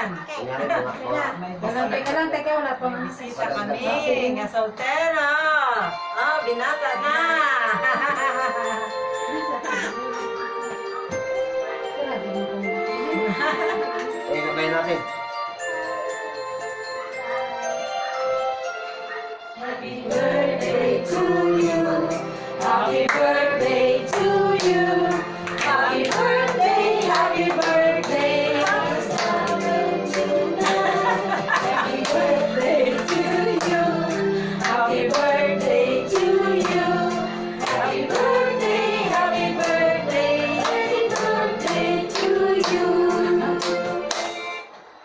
yan. Teka, wala pang Bisita kami, nga soltero. Oh, binata na. Eh, kabayan natin. Happy birthday to you. Happy birthday to you. Happy birthday, happy birthday. Happy birthday to you. Happy birthday to you. Happy birthday, happy birthday. Happy birthday to you.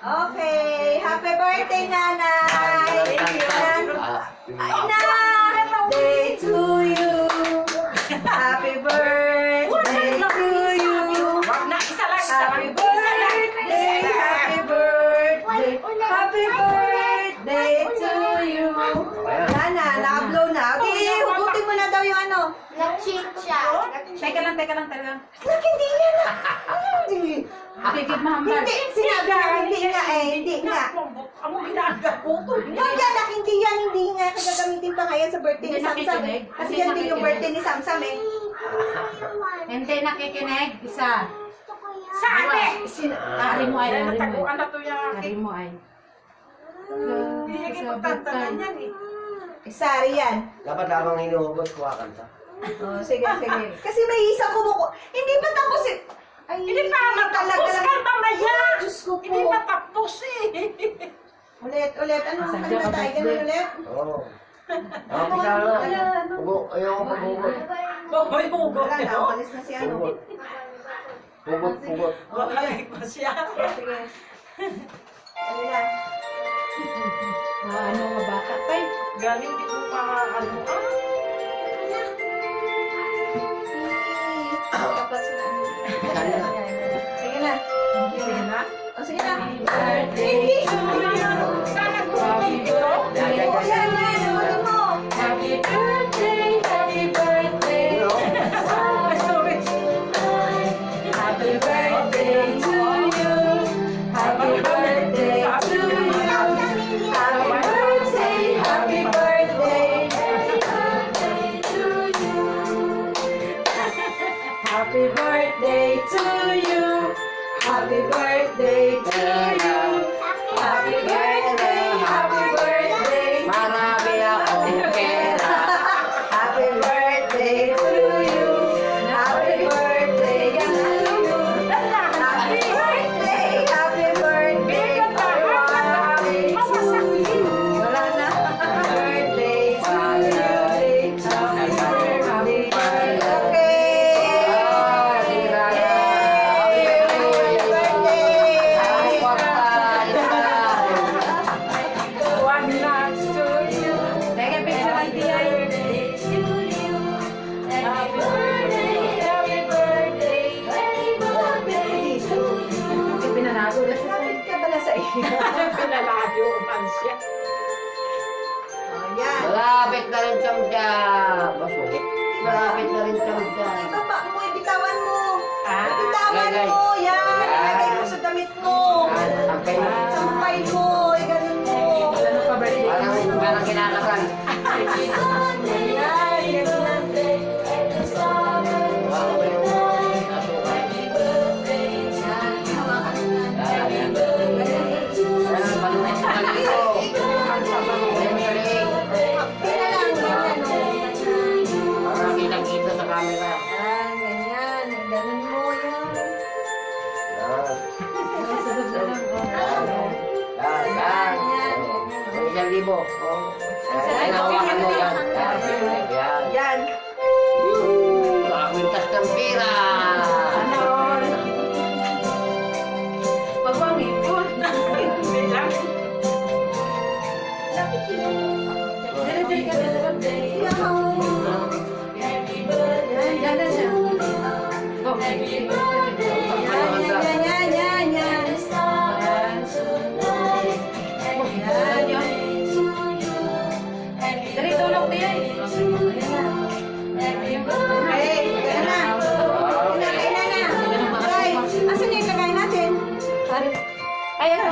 Okay, happy birthday, nanay! Ay na! Birthday to you! Happy birthday to you! Wag na, isa lang. Happy birthday! Happy birthday! Happy birthday to you! Nana, na-upload na. Okay, hugutin mo na daw yung ano. Nag-cheat siya. Teka lang. Hindi yan na. Hindi. Tigit mahambal. Hindi, sinabi na hindi nga eh. Hindi nga. Amo ginagawa ko to. Huwag yan, hindi nga. Gagamitin pa ngayon sa birthday ni Hindi Samsam eh. nakikinig. Kasi Hindi yan din yung nakikinig. birthday ni Samsam eh. Hindi nakikinig. Isa. Sa ate. Ari mo ay. Nataguan na to yung Ari mo ay. Hindi niya kipagtantanan yan eh. Sari yan. Dapat habang hinuhugot, kuha kanta. Oh, sige. Kasi may isang kumuko. Hindi pa tapos eh. Ay, Hindi pa matapos ka mamaya. Diyos ko po. Hindi matapos eh. Ulit. Anong Sadya kanta ka tayo? birthday. Ganun ulit? Oo. Pisa na. Ayaw ko paghugot. Boy, hugot Wala na, na. umalis na si ano. Hugot. Wala pa siya. Sige. Ano na? Ano nga bata pa eh. Galing di ko pa ano. Dapat sa ano. Sige na. Sige na. O, sige na. Birthday to you. Sana Happy gumawa ito. birthday. O, yan. Huwag mo. Happy birthday. Happy birthday. Sorry. Happy birthday to you. Happy birthday to you. Happy birthday. Happy birthday. Happy birthday to you. Happy birthday to you. Happy birthday. Happy birthday. Marami akong pera. Happy birthday to you. Happy birthday to you. Happy birthday. Happy birthday. Happy birthday to you. Wala na. Happy birthday to you. Happy birthday. Okay. One last to you. Teka, picture lang diya. Happy birthday. Happy birthday. Happy birthday to you. Pinanago na siya. Bakit ka pala sa iyo? Pinalayo man siya. Oh, yan. Malapit na rin chamcha. Basugit. Malapit na rin chamcha. Ibaba mo, ibitawan mo. Ah, Bitawan lagay. mo, yan. Yan. Ilagay mo sa damit mo. Sampay mo. Sampay mo, ganun mo. Ano pa birthday? Parang kinakasal. Yan, ganun. Wow, yung asukal. Yan. Yan, malunod sa kalito. Ayun, galing. Kaya lang, ganyan. Parang kitang-kita sa camera. Ah, ganyan. Ganun mo, yan. Yan. Yan, Yan. yan. Ang 1,000. Oh. Yan, hinawakan mo yan. Yan. Yan. Yan. Nakakwintas ng pera. Ano? Pagwangin ko. Bilang. Dali ka. Yan. Yan. Oh,